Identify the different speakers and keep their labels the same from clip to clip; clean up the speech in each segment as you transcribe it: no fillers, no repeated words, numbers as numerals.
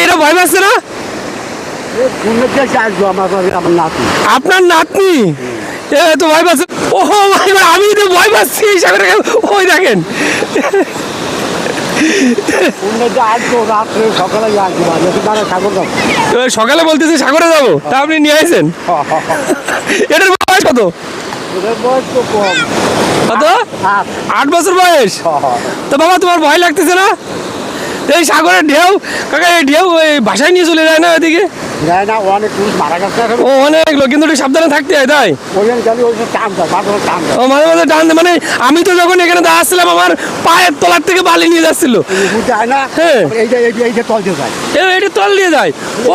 Speaker 1: এটা ভয় পাচ্ছে না? আপনার নাতনি তো ভয় পাচ্ছে? ও ভাই, আমি তো ভয় পাচ্ছি এই সাগরে। ওই দেখেন, সকালে বলতেছি সাগরে যাবো, তা আপনি নিয়ে আসেন। এটার বয়স কত? কত? 8 বছর বয়স। তো বাবা, তোমার ভয় লাগতেছে না? এই সাগরের ঢেউ, কাকা, এই ঢেউ ওই ভাষায় নিয়ে চলে যায় না ওইদিকে? ও, অনেক লোক, কিন্তু একটু সাবধানে থাকতে হয়, তাই? ও, মাঝে মাঝে টান দেয়। মানে আমি তো যখন এখানে দাঁড়াচ্ছিলাম, আমার পায়ের তলার থেকে বালি নিয়ে যাচ্ছিল। হ্যাঁ, এটা তল দিয়ে যায়। ও,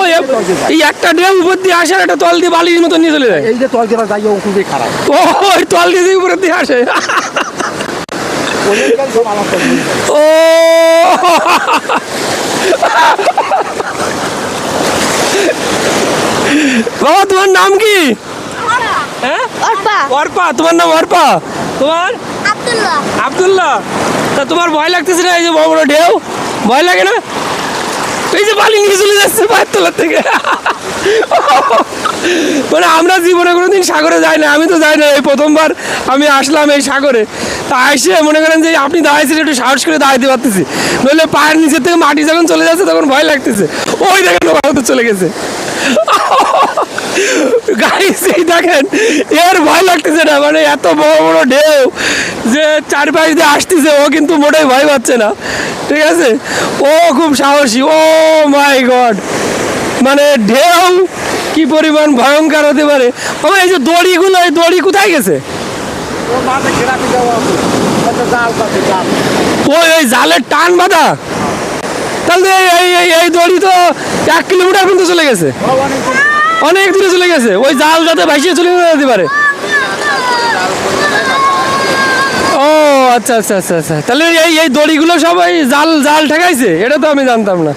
Speaker 1: এই একটা ঢেউ উপর দিয়ে আসে, আর একটা তল দিয়ে বালির মতো নিয়ে চলে যায়।
Speaker 2: এই যে তল দিয়ে যাই, ও খুবই খারাপ।
Speaker 1: ও, ওই তল দিয়ে উপরে দিয়ে আসে। ও বাবা, তোমার নাম কি? হ্যাঁ, অর্পা। তোমার নাম অর্পা? তোমার? আব্দুল্লাহ। তা তোমার ভয় লাগতেছে না? এই যে বড় বড় ঢেউ, ভয় লাগে না? এই যে বালি নিয়ে চলে যাচ্ছে পায়ের তলার থেকে। মানে আমরা জীবনে কোনোদিন সাগরে যাই না, আমি তো যাই না, এই প্রথমবার আমি আসলাম এই সাগরে। তা এসে মনে করেন যে আপনি দাঁড়াইছিলেন, একটু সাহস করে দাঁড়াইতে পারতেছি, নইলে পায়ের নিচের থেকে মাটি যখন চলে যাচ্ছে তখন ভয় লাগতেছে। ওই দেখেন, ভারতে চলে গেছে। গাইস, এই দেখেন, এর ভয় লাগতেছে না। মানে এত বড় বড় ঢেউ যে চারপাশ দিয়ে আসতেছে, ও কিন্তু মোটেই ভয় পাচ্ছে না। ঠিক আছে, ও খুব সাহসী। ও মাই গড, মানে ঢেউ কি পরিমাণ ভয়ঙ্কর হতে পারে। আমার এই যে দড়িগুলো, এই দড়ি কোথায় গেছে? ওই ওই জালের টান বাঁধা, তাহলে এই দড়ি তো 1 কিলোমিটার পর্যন্ত চলে গেছে, অনেক দূরে চলে গেছে। ওই জাল যাতে ভাসিয়ে চলে যেতে পারে। ও আচ্ছা আচ্ছা আচ্ছা আচ্ছা, তাহলে এই দড়িগুলো সবাই জাল জাল ঠেকাইছে, এটা তো আমি জানতাম না।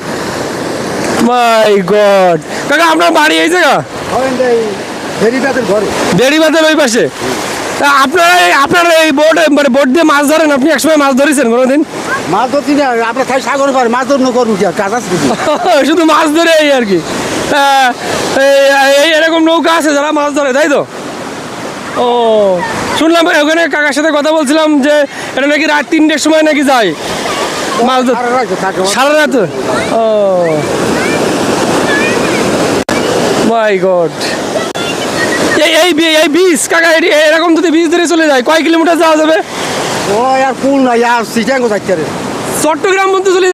Speaker 1: মাই গড, কাকা, আপনার বাড়ি এই জায়গা? বেড়িবাঁধের ওই পাশে। তা আপনারা এই বোট, মানে বোট দিয়ে মাছ ধরেন? আপনি একসময় মাছ ধরেছেন কোনোদিন?
Speaker 2: মাছ ধরছি না, আপনার খাই সাগর পারে মাছ ধর করুন, কাজ আছে
Speaker 1: শুধু মাছ ধরে এই আর কি। এই এরকম নৌকা আছে যারা মাছ ধরে, তাই তো? ও, শুনলাম ওখানে কাকার সাথে কথা বলছিলাম যে এটা নাকি রাত 3টের সময় নাকি যায় মাছ ধরতে, সারা রাত। ও মাই গড, এই বীজ, কাকা, এরকম যদি বীজ ধরে চলে যায় কয় কিলোমিটার যাওয়া যাবে?
Speaker 2: ও আর কোন না, আর সিটাঙ্গো যাইতে
Speaker 1: চট্টগ্রাম পর্যন্ত চলে